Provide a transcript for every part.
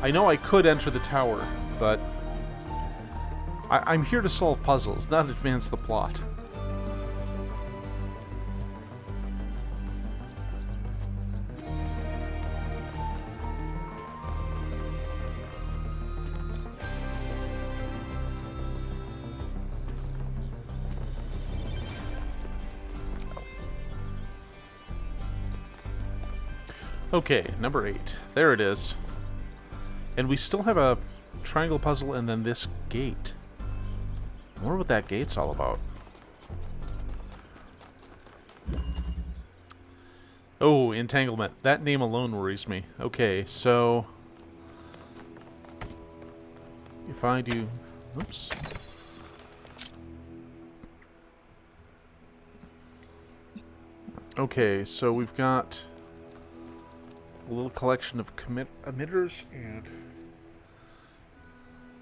I know I could enter the tower, but I'm here to solve puzzles, not advance the plot. Okay, number 8. There it is. And we still have a triangle puzzle and then this gate. I wonder what that gate's all about. Oh, entanglement. That name alone worries me. Okay, so if I do... Oops. Okay, so we've got a little collection of emitters and...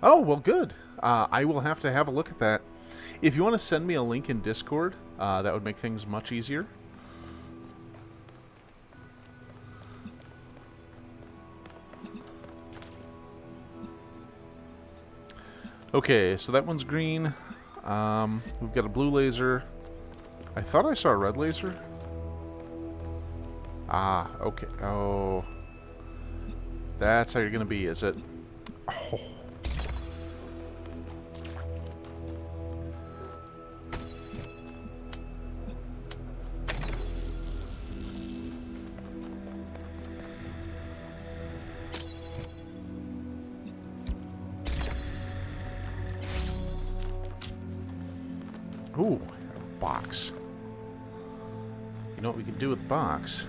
Oh, well, good. I will have to have a look at that. If you want to send me a link in Discord, that would make things much easier. Okay, so that one's green. We've got a blue laser. I thought I saw a red laser. Ah, okay. Oh. That's how you're going to be, is it? Oh. Ooh, a box. You know what we can do with the box?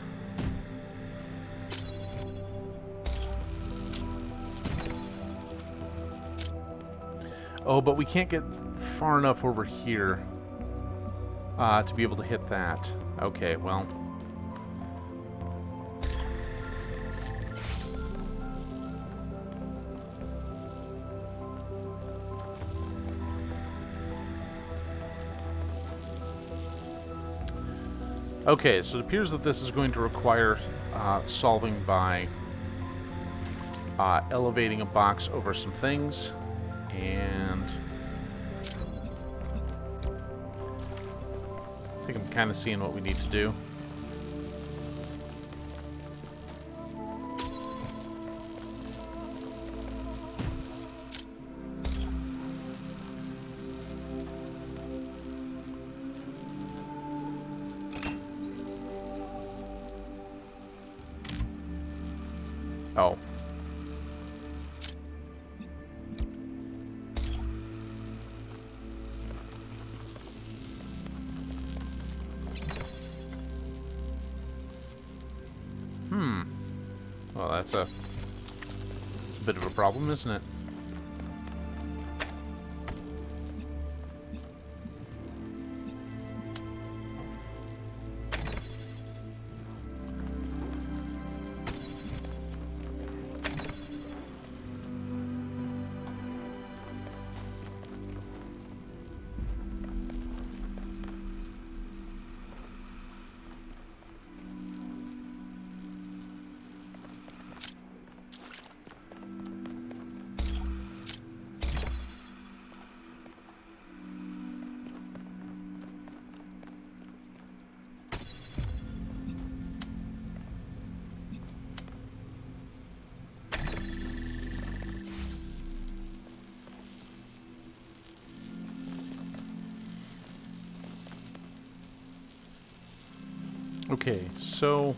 Oh, but we can't get far enough over here to be able to hit that. Okay, well. Okay, so it appears that this is going to require solving by elevating a box over some things. And I think I'm kind of seeing what we need to do. Oh. Well, that's a bit of a problem, isn't it? Okay, so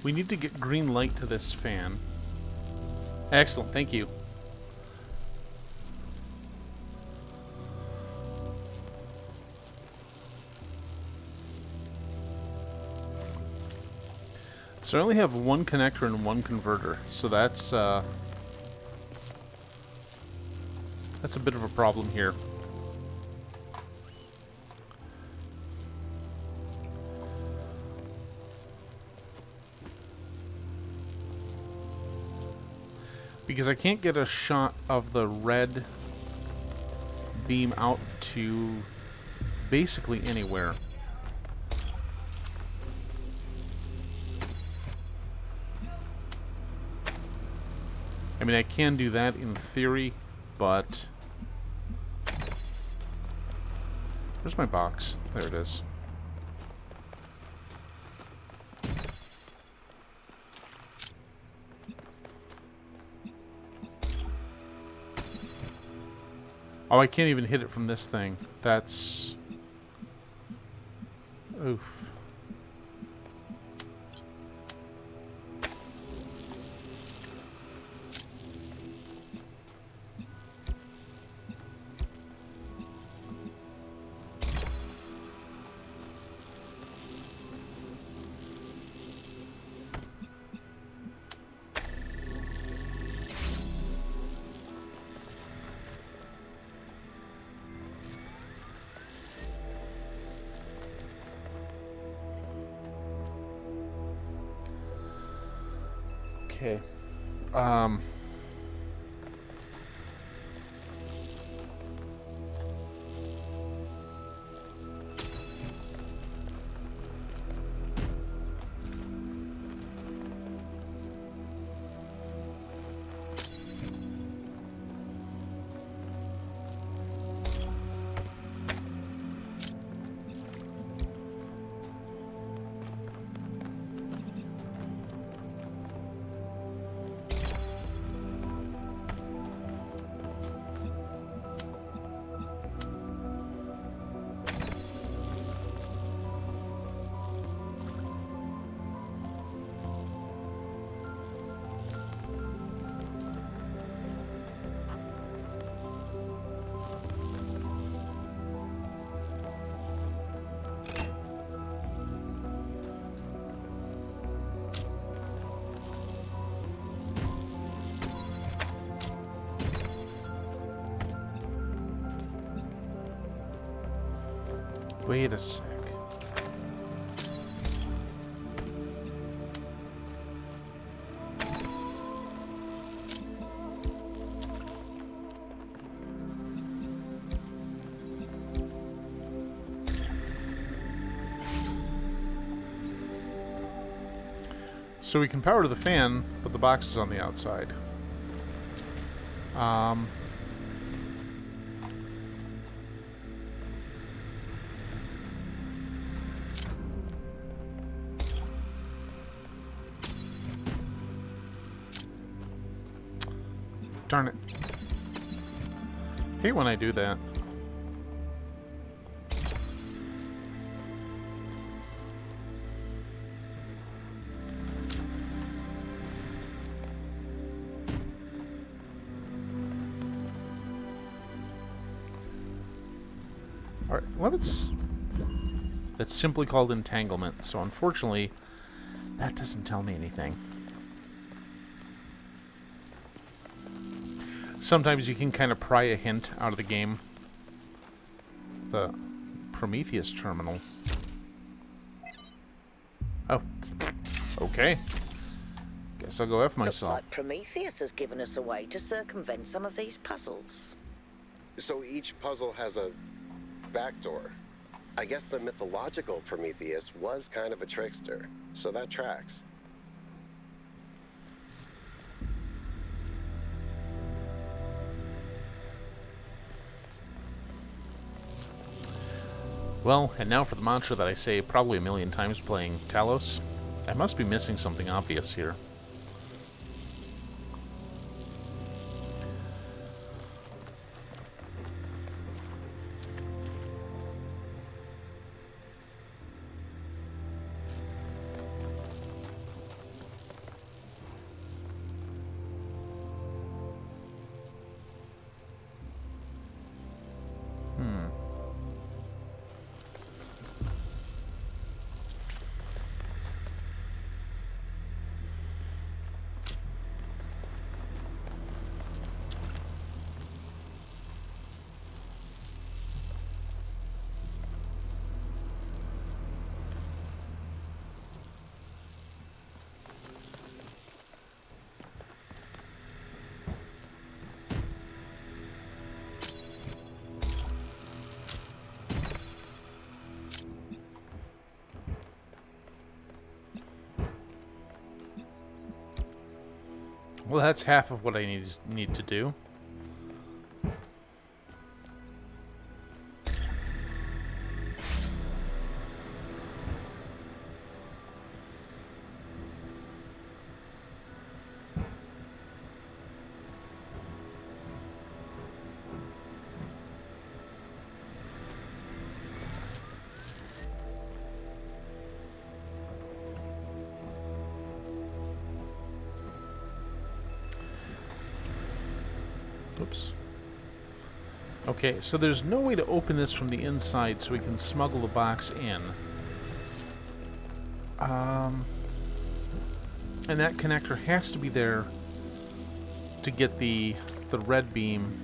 we need to get green light to this fan. Excellent, thank you. So I only have one connector and one converter, so that's a bit of a problem here. Because I can't get a shot of the red beam out to basically anywhere. I mean, I can do that in theory, but... Where's my box? There it is. Oh, I can't even hit it from this thing. That's... Oof. Okay. Wait a sec. So we can power the fan, but the box is on the outside. Darn it. Hate when I do that. Alright, well, that's simply called entanglement, so unfortunately, that doesn't tell me anything. Sometimes you can kind of pry a hint out of the game. The Prometheus terminal. Oh. Okay. Guess I'll go F myself. Looks like Prometheus has given us a way to circumvent some of these puzzles. So each puzzle has a backdoor. I guess the mythological Prometheus was kind of a trickster, so that tracks. Well, and now for the mantra that I say probably a million times playing Talos. I must be missing something obvious here. Well, that's half of what I need to do. Oops. Okay, so there's no way to open this from the inside so we can smuggle the box in. And that connector has to be there to get the red beam.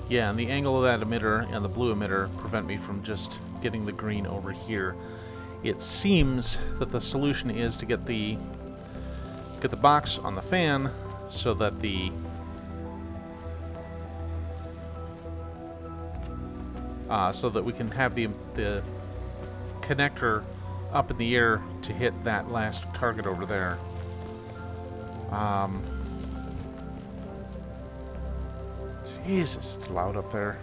Yeah, and the angle of that emitter and the blue emitter prevent me from just getting the green over here. It seems that the solution is to get the box on the fan so that the so that we can have the connector up in the air to hit that last target over there. Jesus, it's loud up there.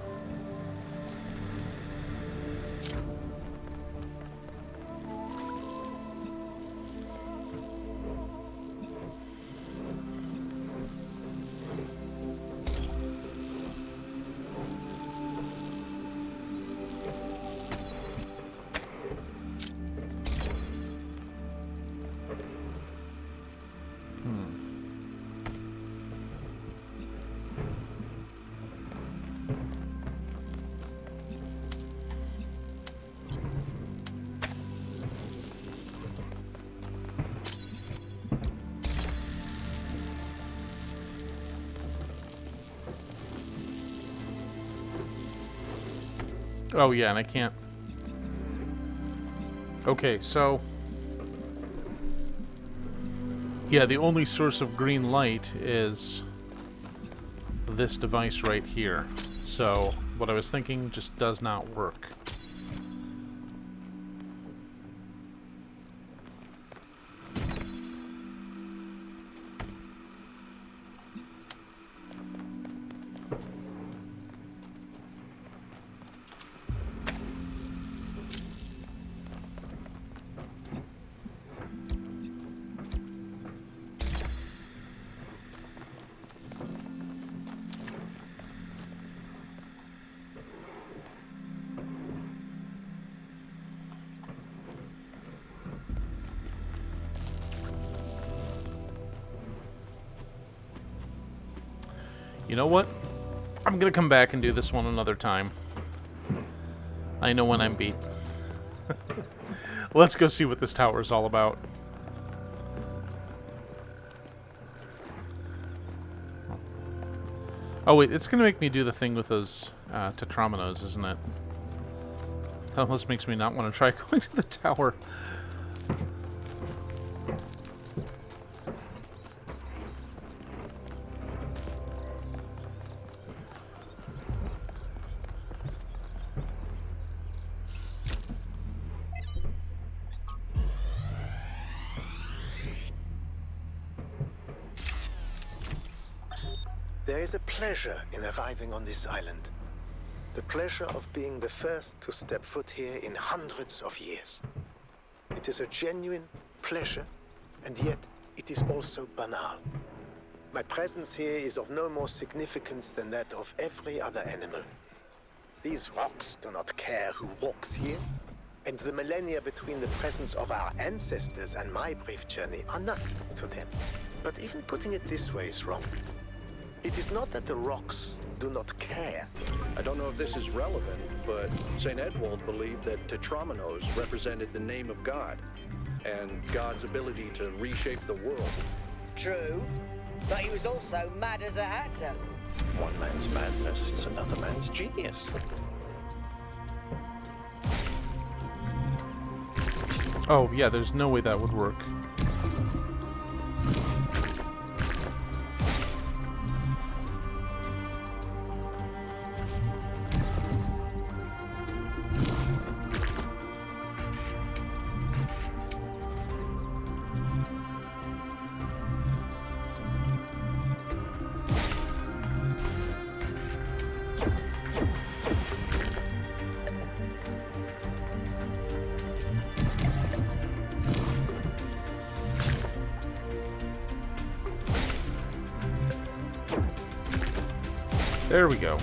Oh yeah, and I can't. Okay, so yeah, the only source of green light is this device right here. So what I was thinking just does not work. You know what? I'm gonna come back and do this one another time. I know when I'm beat. Let's go see what this tower is all about. Oh wait, it's gonna make me do the thing with those tetrominos, isn't it? That almost makes me not want to try going to the tower. There is a pleasure in arriving on this island. The pleasure of being the first to step foot here in hundreds of years. It is a genuine pleasure, and yet it is also banal. My presence here is of no more significance than that of every other animal. These rocks do not care who walks here, and the millennia between the presence of our ancestors and my brief journey are nothing to them. But even putting it this way is wrong. It is not that the rocks do not care. I don't know if this is relevant, but St. Edwald believed that tetrominos represented the name of God, and God's ability to reshape the world. True, but he was also mad as a hatter. One man's madness is another man's genius. Oh, yeah, there's no way that would work. There we go.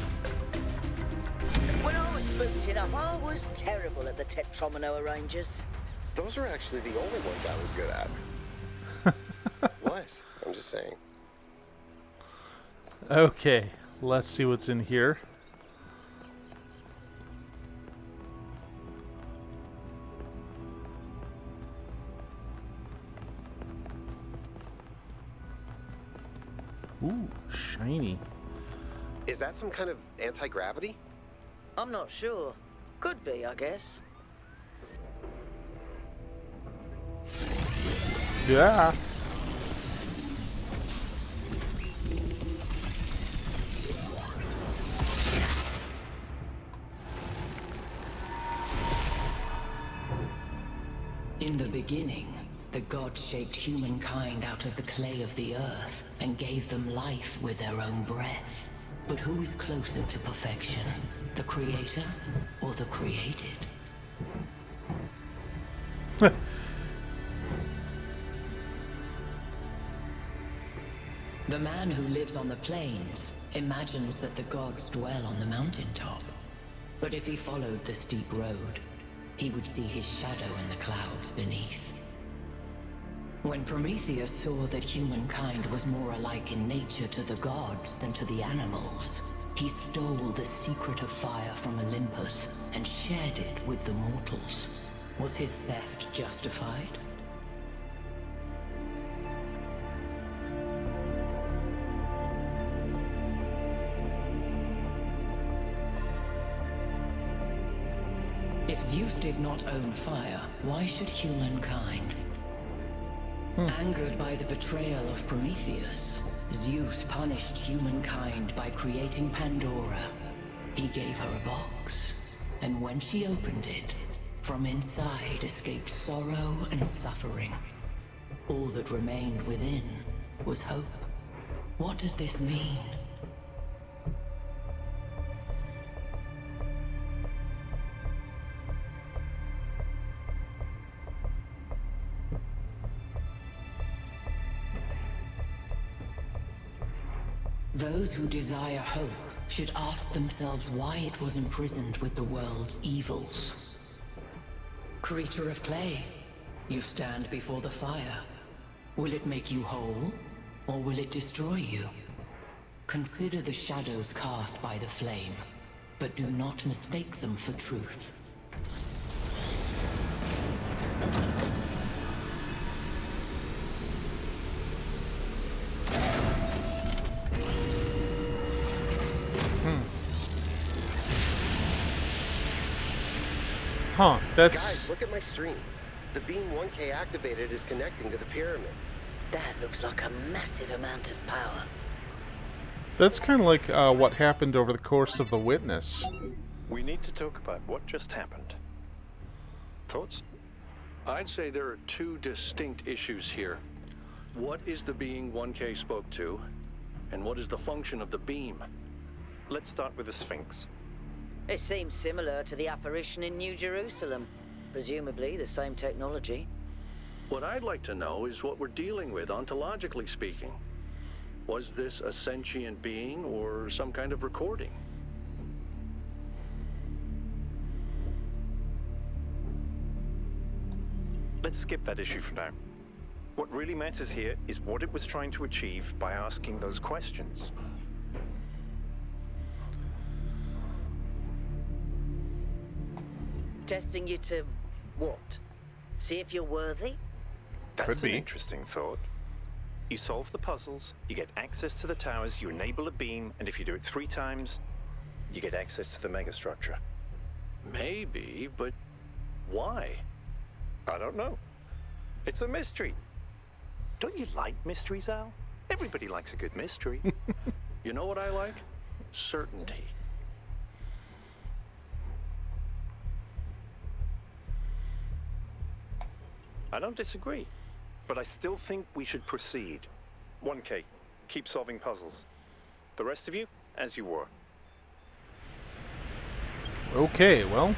When I was booted up, I was terrible at the Tetromino arrangers. Those are actually the only ones I was good at. What? I'm just saying. Okay, let's see what's in here. Ooh, shiny. Is that some kind of anti-gravity? I'm not sure. Could be, I guess. Yeah. In the beginning, the gods shaped humankind out of the clay of the earth and gave them life with their own breath. But who is closer to perfection, the creator or the created? The man who lives on the plains imagines that the gods dwell on the mountaintop. But if he followed the steep road, he would see his shadow in the clouds beneath. When Prometheus saw that humankind was more alike in nature to the gods than to the animals, he stole the secret of fire from Olympus and shared it with the mortals. Was his theft justified? If Zeus did not own fire, why should humankind? Angered by the betrayal of Prometheus, Zeus punished humankind by creating Pandora. He gave her a box, and when she opened it, from inside escaped sorrow and suffering. All that remained within was hope. What does this mean? Those who desire hope should ask themselves why it was imprisoned with the world's evils. Creature of clay, you stand before the fire. Will it make you whole, or will it destroy you? Consider the shadows cast by the flame, but do not mistake them for truth. Huh, that's... Guys, look at my stream. The beam 1K activated is connecting to the pyramid. That looks like a massive amount of power. That's kind of like what happened over the course of The Witness. We need to talk about what just happened. Thoughts? I'd say there are two distinct issues here. What is the being 1K spoke to, and what is the function of the beam? Let's start with the Sphinx. It seems similar to the apparition in New Jerusalem. Presumably the same technology. What I'd like to know is what we're dealing with, ontologically speaking. Was this a sentient being or some kind of recording? Let's skip that issue for now. What really matters here is what it was trying to achieve by asking those questions. Testing you to what? See if you're worthy? That's Could an be. interesting thought. You solve the puzzles, you get access to the towers, you enable a beam, and if you do it 3 times, you get access to the megastructure. Maybe, but why? I don't know. It's a mystery. Don't you like mysteries, Al? Everybody likes a good mystery. You know what I like? Certainty. I don't disagree, but I still think we should proceed. 1K, keep solving puzzles. The rest of you, as you were. Okay, well.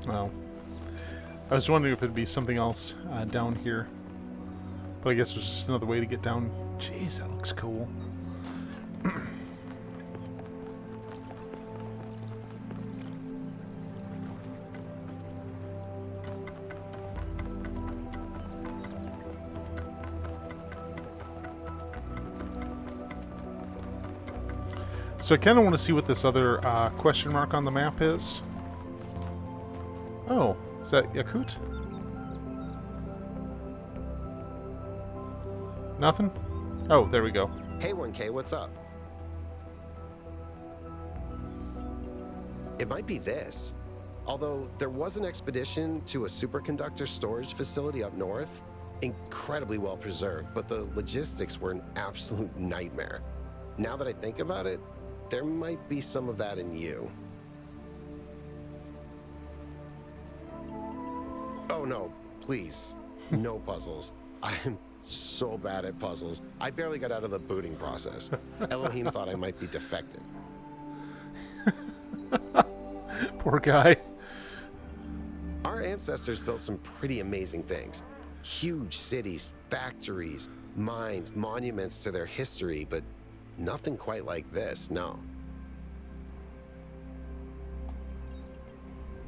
Well, I was wondering if it'd be something else down here. But I guess it was just another way to get down. Jeez, that looks cool. So I kind of want to see what this other question mark on the map is. Oh, is that Yakut? Nothing? Oh, there we go. Hey 1K, what's up? It might be this. Although there was an expedition to a superconductor storage facility up north, incredibly well preserved, but the logistics were an absolute nightmare. Now that I think about it, there might be some of that in you. Oh no, please, no puzzles. I am so bad at puzzles. I barely got out of the booting process. Elohim thought I might be defective. Poor guy. Our ancestors built some pretty amazing things. Huge cities, factories, mines, monuments to their history, but nothing quite like this, no.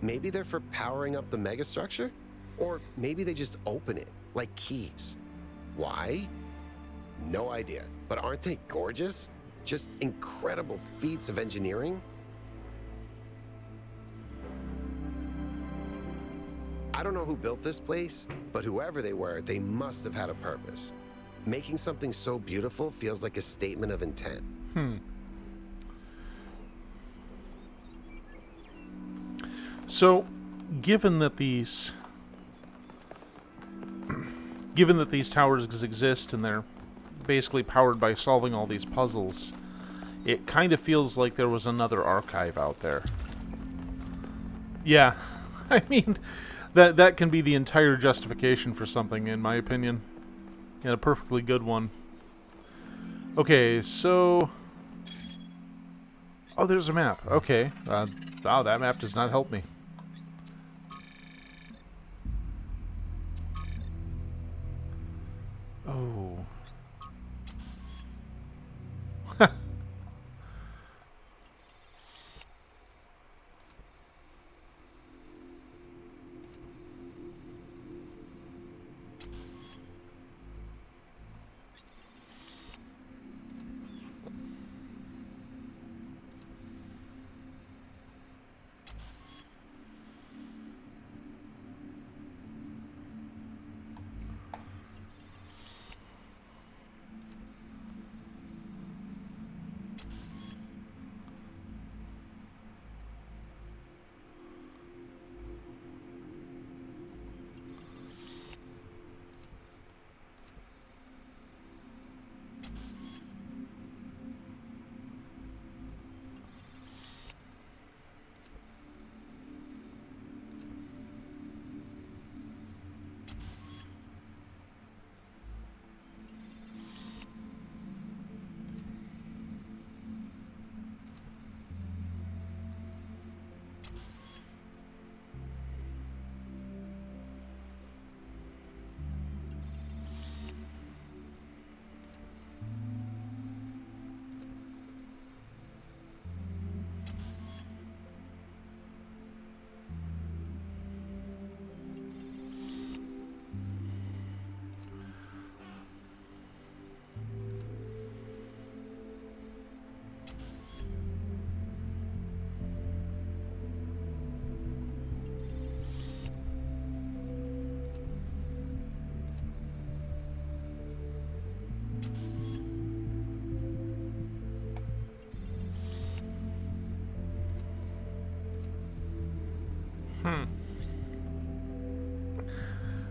Maybe they're for powering up the megastructure? Or maybe they just open it, like keys. Why? No idea. But aren't they gorgeous? Just incredible feats of engineering? I don't know who built this place, but whoever they were, they must have had a purpose. Making something so beautiful feels like a statement of intent. So, given that these towers exist and they're basically powered by solving all these puzzles, it kind of feels like there was another archive out there. Yeah, I mean, that can be the entire justification for something, in my opinion. And a perfectly good one. Okay, so... Oh, there's a map. Okay. Wow, that map does not help me. Oh.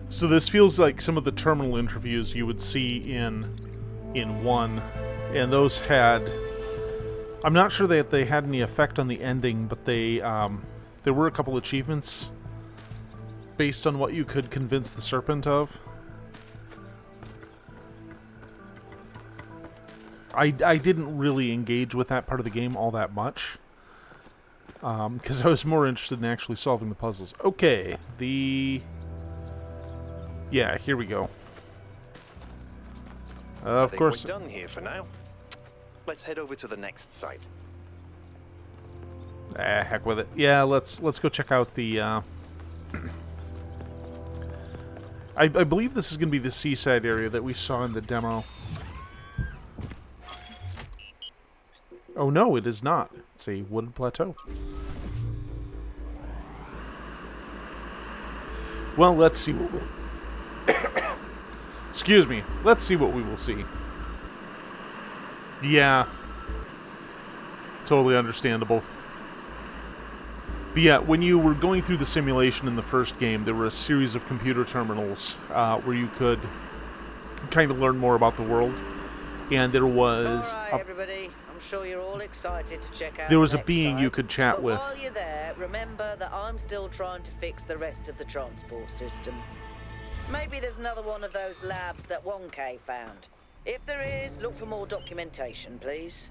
So this feels like some of the terminal interviews you would see in 1, and those had... I'm not sure that they had any effect on the ending, but they there were a couple achievements based on what you could convince the serpent of. I didn't really engage with that part of the game all that much, because I was more interested in actually solving the puzzles. Okay, yeah, here we go. Of course. We're done here for now. Let's head over to the next site. Heck with it. Yeah, let's go check out the. I believe this is going to be the seaside area that we saw in the demo. Oh no, it is not. It's a wooded plateau. Well, let's see what we'll... Excuse me. Let's see what we will see. Yeah. Totally understandable. But yeah, when you were going through the simulation in the first game, there were a series of computer terminals where you could kind of learn more about the world. And there was... All right, everybody. I'm sure you're all excited to check out there was the a next being site. you could chat But with. while you're there, remember that I'm still trying to fix the rest of the transport system. Maybe there's another one of those labs that 1K found. If there is, look for more documentation, please.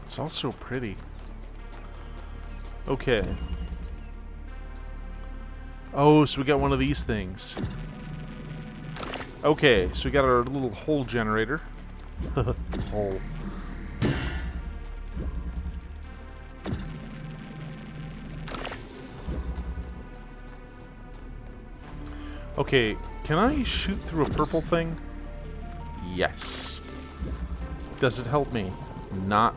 It's all so pretty. Okay. Oh, so we got one of these things. Okay, so we got our little hole generator. Hole. Okay, can I shoot through a purple thing? Yes. Does it help me? Not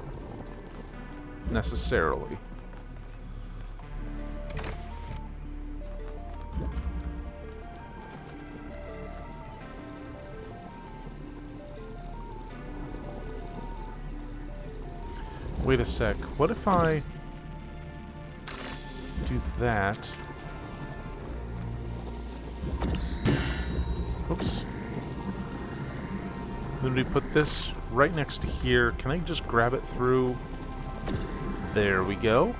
necessarily. Wait a sec. What if I do that? Oops. Then we put this right next to here. Can I just grab it through? There we go.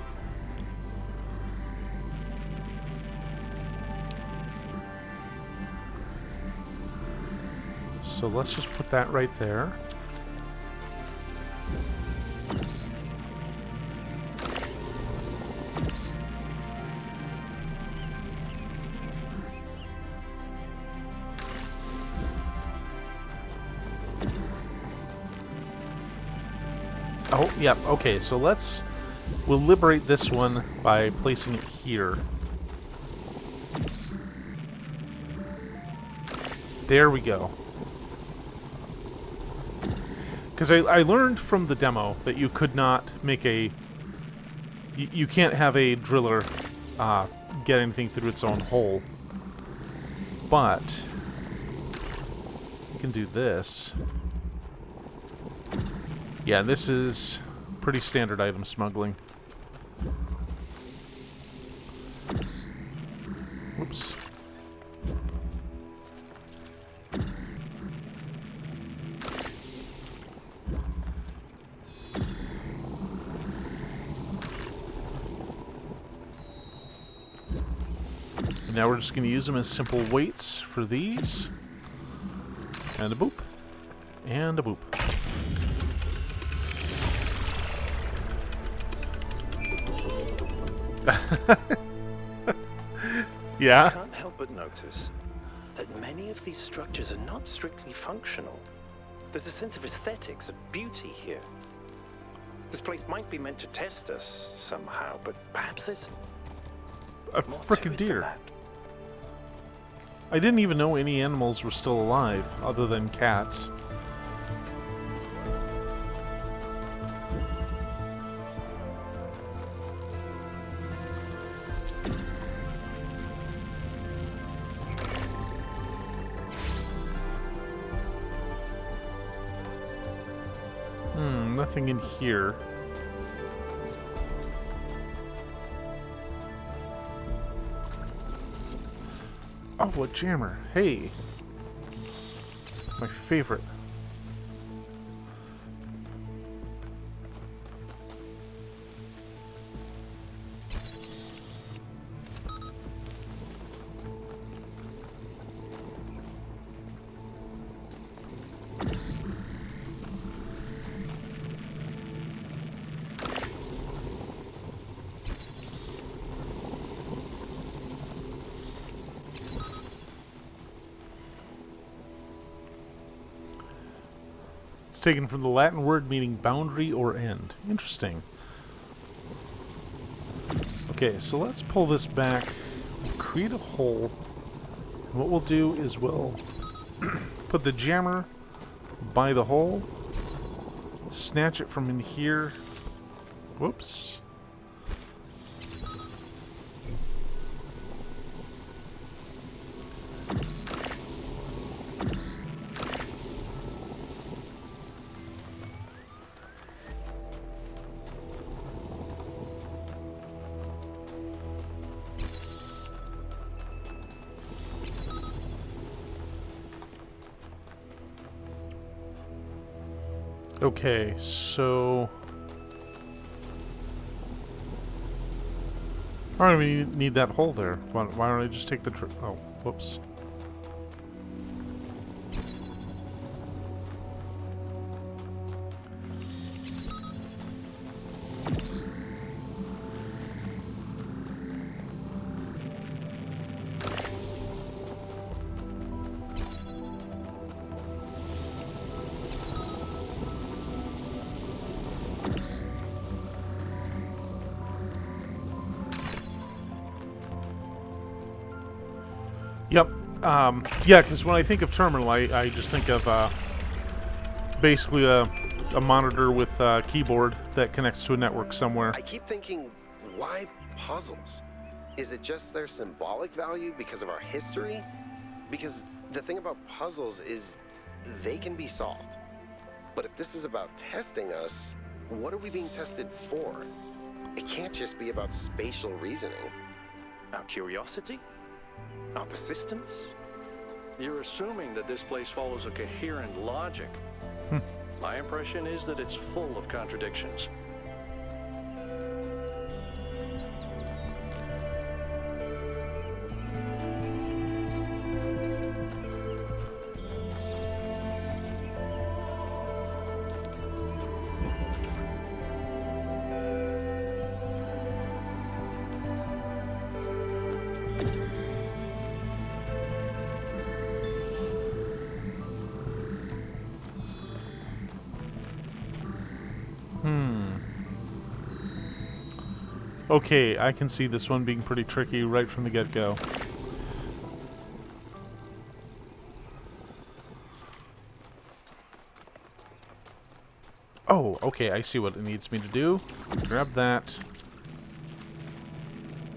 So let's just put that right there. Oh, yep, okay, so we'll liberate this one by placing it here. There we go. Because I learned from the demo that you could not make a... You can't have a driller get anything through its own hole. But you can do this. Yeah, this is pretty standard item smuggling. Whoops. And now we're just going to use them as simple weights for these. And a boop. And a boop. Yeah? I can't help but notice that many of these structures are not strictly functional. There's a sense of aesthetics, of beauty here. This place might be meant to test us somehow, but perhaps there's A more to frickin' it than deer. that. I didn't even know any animals were still alive, other than cats. nothing in here. Oh, a jammer. Hey. My favorite. Taken from the Latin word meaning boundary or end. Interesting. Okay, so let's pull this back, create a hole. And what we'll do is we'll put the jammer by the hole, snatch it from in here. Whoops. Okay, so I don't even need that hole there. Why don't I just take the oh, whoops. Yep. Yeah, because when I think of terminal, I just think of basically a monitor with a keyboard that connects to a network somewhere. I keep thinking, why puzzles? Is it just their symbolic value because of our history? Because the thing about puzzles is they can be solved. But if this is about testing us, what are we being tested for? It can't just be about spatial reasoning. Our curiosity? Our persistence? You're assuming that this place follows a coherent logic. My impression is that it's full of contradictions. Okay, I can see this one being pretty tricky right from the get-go. Oh, okay, I see what it needs me to do. Grab that.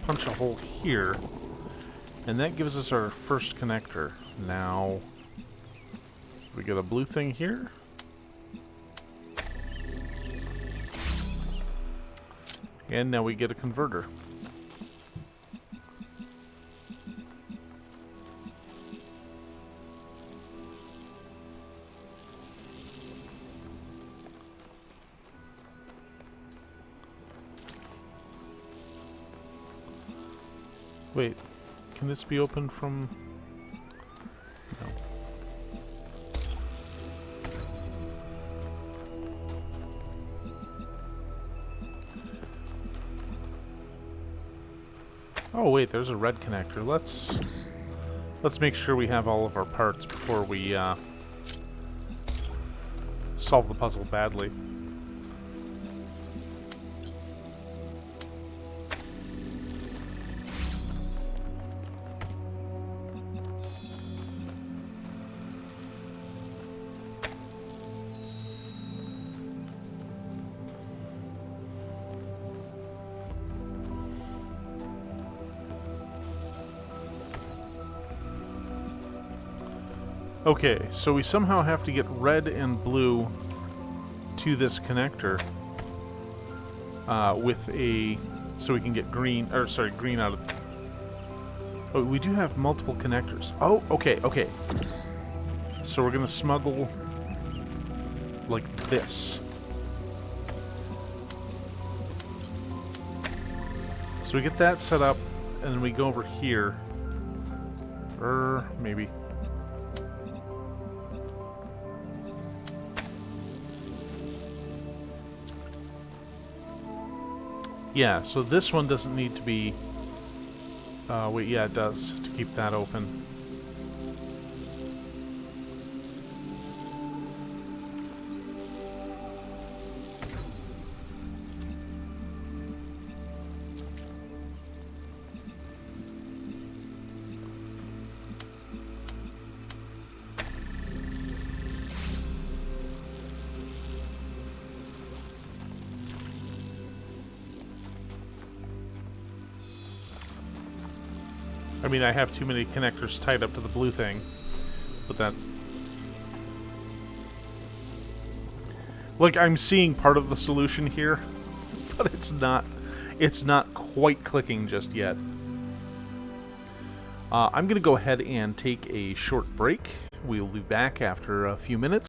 Punch a hole here. And that gives us our first connector. Now, we get a blue thing here. And now we get a converter. Wait, can this be opened from... No. Oh wait, there's a red connector. Let's make sure we have all of our parts before we solve the puzzle badly. Okay, so we somehow have to get red and blue to this connector with a... so we can get green, or sorry, green out of... Oh, we do have multiple connectors. Oh, okay, okay. So we're gonna smuggle like this. So we get that set up, and then we go over here. Maybe. Yeah, so this one doesn't need to be... wait, yeah, it does, to keep that open. I mean, I have too many connectors tied up to the blue thing, but that... Look, I'm seeing part of the solution here, but it's not quite clicking just yet. I'm going to go ahead and take a short break. We'll be back after a few minutes.